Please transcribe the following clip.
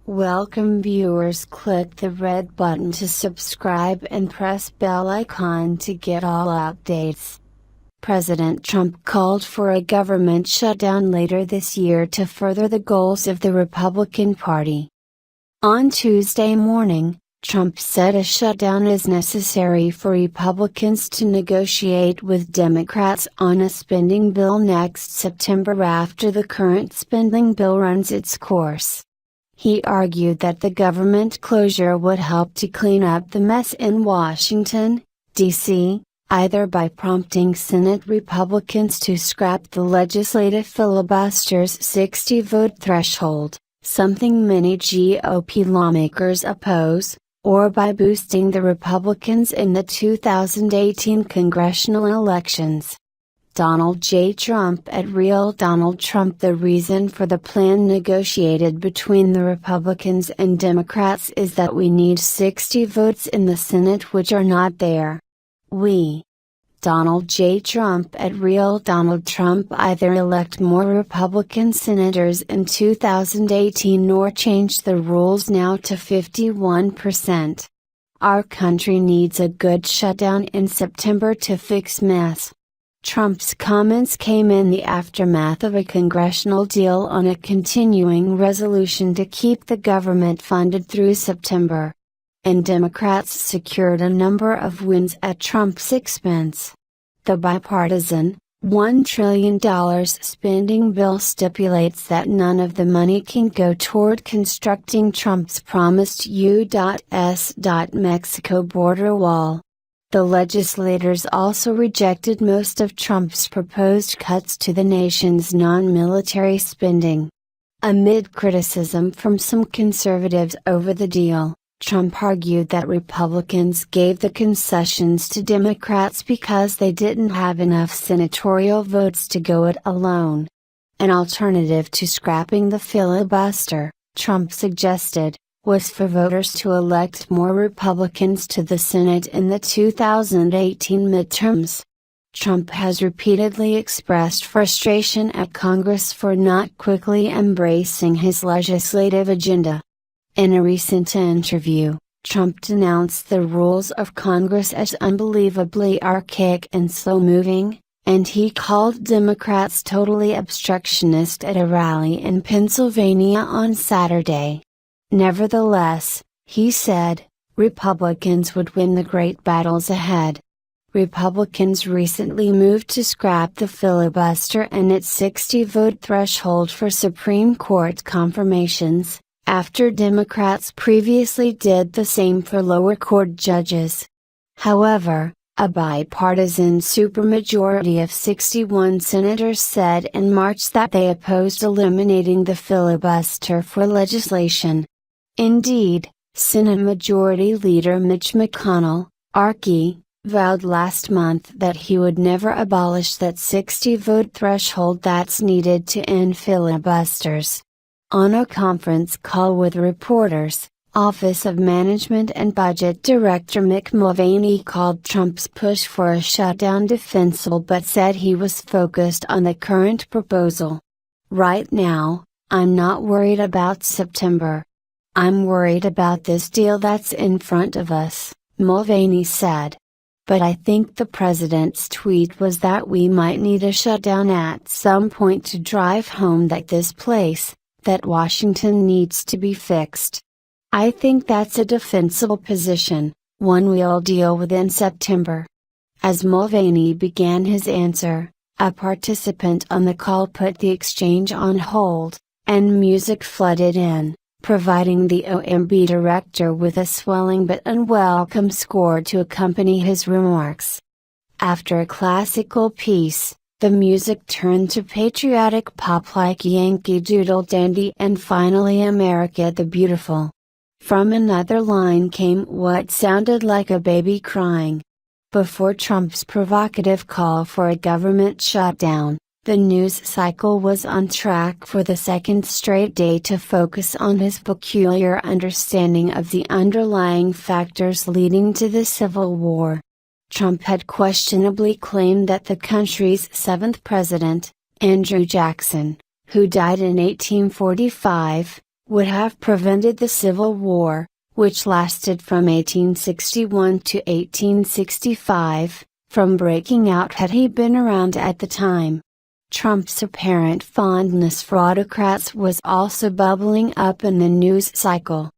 Welcome viewers, click the red button to subscribe and press bell icon to get all updates. President Trump called for a government shutdown later this year to further the goals of the Republican Party. On Tuesday morning, Trump said a shutdown is necessary for Republicans to negotiate with Democrats on a spending bill next September after the current spending bill runs its course. He argued that the government closure would help to clean up the mess in Washington, D.C., either by prompting Senate Republicans to scrap the legislative filibuster's 60-vote threshold, something many GOP lawmakers oppose, or by boosting the Republicans in the 2018 congressional elections. Donald J. Trump at Real Donald Trump. The reason for the plan negotiated between the Republicans and Democrats is that we need 60 votes in the Senate which are not there. Donald J. Trump at Real Donald Trump either elect more Republican senators in 2018 or change the rules now to 51%. Our country needs a good shutdown in September to fix mess. Trump's comments came in the aftermath of a congressional deal on a continuing resolution to keep the government funded through September. And Democrats secured a number of wins at Trump's expense. The bipartisan, $1 trillion spending bill stipulates that none of the money can go toward constructing Trump's promised U.S. Mexico border wall. The legislators also rejected most of Trump's proposed cuts to the nation's non-military spending. Amid criticism from some conservatives over the deal, Trump argued that Republicans gave the concessions to Democrats because they didn't have enough senatorial votes to go it alone. An alternative to scrapping the filibuster, Trump suggested, was for voters to elect more Republicans to the Senate in the 2018 midterms. Trump has repeatedly expressed frustration at Congress for not quickly embracing his legislative agenda. In a recent interview, Trump denounced the rules of Congress as unbelievably archaic and slow-moving, and he called Democrats totally obstructionist at a rally in Pennsylvania on Saturday. Nevertheless, he said, Republicans would win the great battles ahead. Republicans recently moved to scrap the filibuster and its 60-vote threshold for Supreme Court confirmations, after Democrats previously did the same for lower court judges. However, a bipartisan supermajority of 61 senators said in March that they opposed eliminating the filibuster for legislation. Indeed, Senate Majority Leader Mitch McConnell, RK, vowed last month that he would never abolish that 60-vote threshold that's needed to end filibusters. On a conference call with reporters, Office of Management and Budget Director Mick Mulvaney called Trump's push for a shutdown defensible but said he was focused on the current proposal. Right now, I'm not worried about September. I'm worried about this deal that's in front of us, Mulvaney said. But I think the president's tweet was that we might need a shutdown at some point to drive home that that Washington needs to be fixed. I think that's a defensible position, one we'll deal with in September. As Mulvaney began his answer, a participant on the call put the exchange on hold, and music flooded in, providing the OMB director with a swelling but unwelcome score to accompany his remarks. After a classical piece, the music turned to patriotic pop like Yankee Doodle Dandy and finally America the Beautiful. From another line came what sounded like a baby crying. Before Trump's provocative call for a government shutdown, the news cycle was on track for the second straight day to focus on his peculiar understanding of the underlying factors leading to the Civil War. Trump had questionably claimed that the country's seventh president, Andrew Jackson, who died in 1845, would have prevented the Civil War, which lasted from 1861 to 1865, from breaking out had he been around at the time. Trump's apparent fondness for autocrats was also bubbling up in the news cycle.